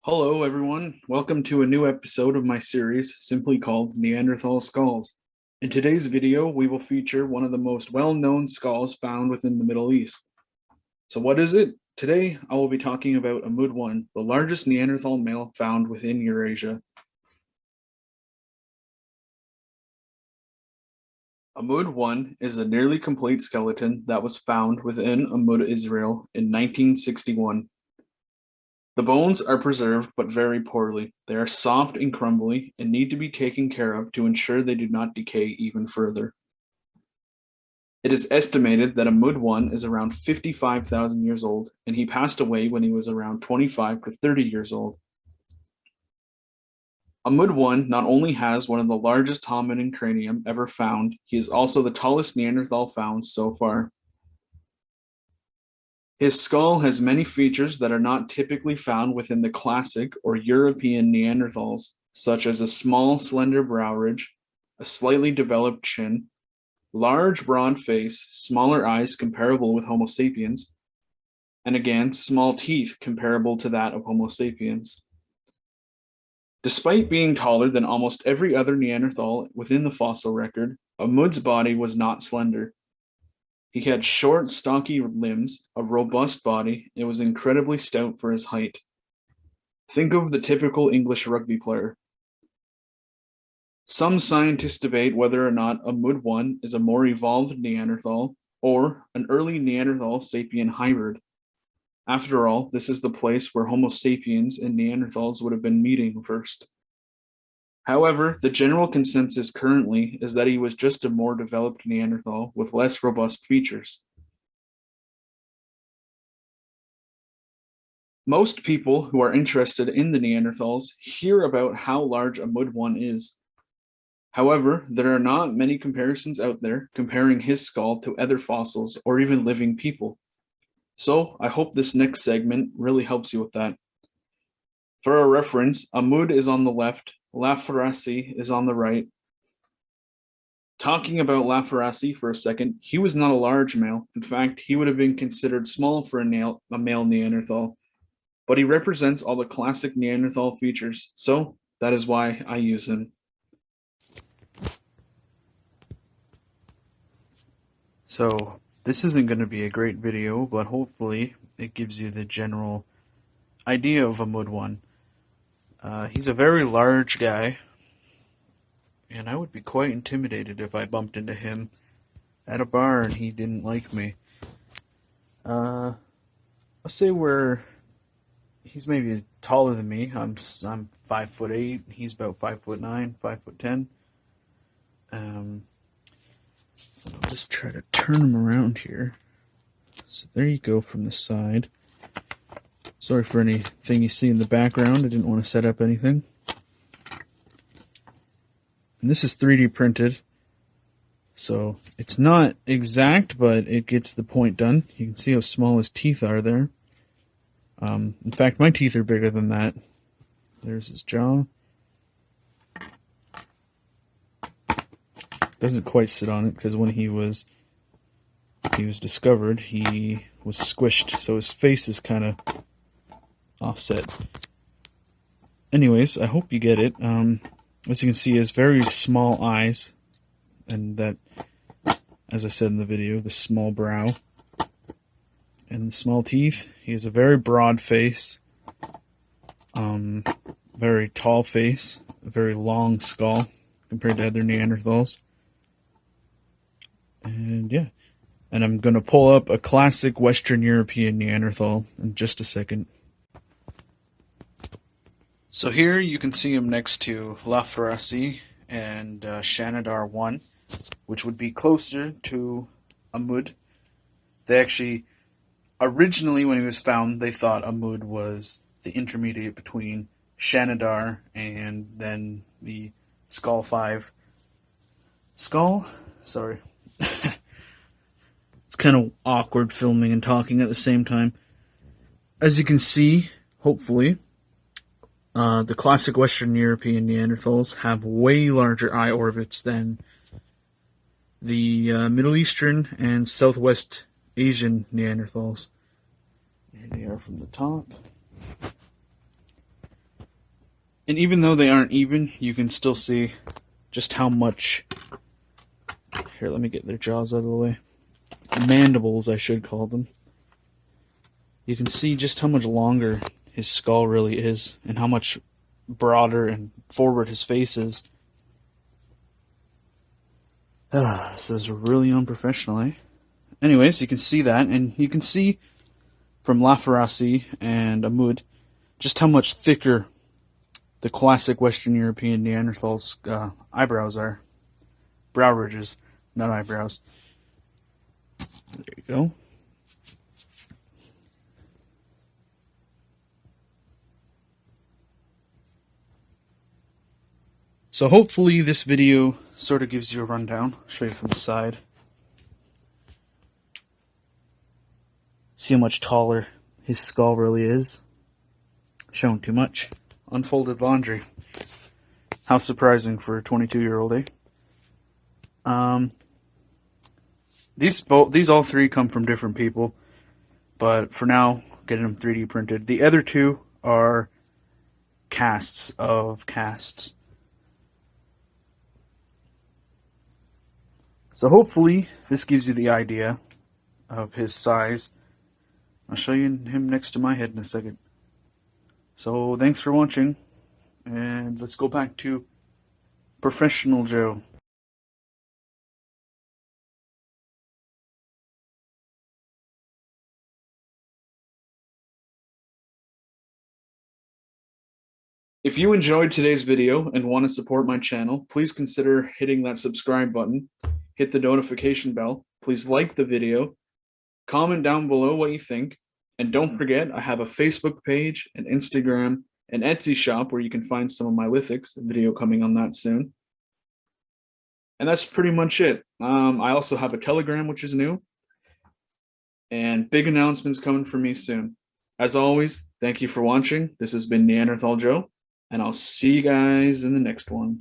Hello, everyone. Welcome to a new episode of my series, simply called Neanderthal Skulls. In today's video, we will feature one of the most well-known skulls found within the Middle East. So what is it? Today, I will be talking about Amud 1, the largest Neanderthal male found within Eurasia. Amud 1 is a nearly complete skeleton that was found within Amud Israel in 1961. The bones are preserved but very poorly. They are soft and crumbly and need to be taken care of to ensure they do not decay even further. It is estimated that Amud 1 is around 55,000 years old, and he passed away when he was around 25 to 30 years old. Amud 1 not only has one of the largest hominin cranium ever found, he is also the tallest Neanderthal found so far. His skull has many features that are not typically found within the classic or European Neanderthals, such as a small, slender brow ridge, a slightly developed chin, large, broad face, smaller eyes comparable with Homo sapiens, and again, small teeth comparable to that of Homo sapiens. Despite being taller than almost every other Neanderthal within the fossil record, Amud's body was not slender. He had short, stocky limbs, a robust body, and was incredibly stout for his height. Think of the typical English rugby player. Some scientists debate whether or not Amud 1 is a more evolved Neanderthal or an early Neanderthal-Sapien hybrid. After all, this is the place where Homo sapiens and Neanderthals would have been meeting first. However, the general consensus currently is that he was just a more developed Neanderthal with less robust features. Most people who are interested in the Neanderthals hear about how large Amud 1 is. However, there are not many comparisons out there comparing his skull to other fossils or even living people. So I hope this next segment really helps you with that. For a reference, Amud is on the left, Lafarasi is on the right. Talking about Lafarasi for a second, he was not a large male. In fact, he would have been considered small for a male Neanderthal, but he represents all the classic Neanderthal features, so that is why I use him. So this isn't going to be a great video, but hopefully it gives you the general idea of Amud 1. He's a very large guy, and I would be quite intimidated if I bumped into him at a bar and he didn't like me. Let's say he's maybe taller than me. I'm 5'8". He's about 5'9", 5'10". I'll just try to turn him around here. So there you go from the side. Sorry for anything you see in the background. I didn't want to set up anything. And this is 3D printed, so it's not exact, but it gets the point done. You can see how small his teeth are there. In fact, my teeth are bigger than that. There's his jaw. Doesn't quite sit on it because when he was discovered, he was squished, so his face is kind of offset. Anyways, I hope you get it. As you can see, he has very small eyes, and that, as I said in the video, the small brow and the small teeth. He has a very broad face, very tall face, a very long skull compared to other Neanderthals. And yeah, and I'm going to pull up a classic Western European Neanderthal in just a second. So here you can see him next to Lafarasi and Shanidar 1, which would be closer to Amud. They actually, originally when he was found, they thought Amud was the intermediate between Shanidar and then the Skull 5. Sorry. It's kind of awkward filming and talking at the same time. As you can see, hopefully, the classic Western European Neanderthals have way larger eye orbits than the Middle Eastern and Southwest Asian Neanderthals. Here they are from the top. And even though they aren't even, you can still see just how much. Here, let me get their jaws out of the way. Mandibles, I should call them. You can see just how much longer his skull really is, and how much broader and forward his face is. This is really unprofessional, eh? Anyways, you can see that, and you can see from Lafarasi and Amud just how much thicker the classic Western European Neanderthals' eyebrows are. Brow ridges, not eyebrows. There you go. So hopefully this video sort of gives you a rundown. I'll show you from the side. See how much taller his skull really is. Showing too much. Unfolded laundry. How surprising for a 22-year-old, eh? These all three come from different people, but for now, getting them 3D printed. The other two are casts of casts. So hopefully this gives you the idea of his size. I'll show you him next to my head in a second. So thanks for watching, and let's go back to Professional Joe. If you enjoyed today's video and want to support my channel, please consider hitting that subscribe button, hit the notification bell, please like the video, comment down below what you think, and don't forget I have a Facebook page, an Instagram, an Etsy shop where you can find some of my lithics, a video coming on that soon. And that's pretty much it. I also have a Telegram, which is new, and big announcements coming from me soon. As always, thank you for watching. This has been Neanderthal-Joe, and I'll see you guys in the next one.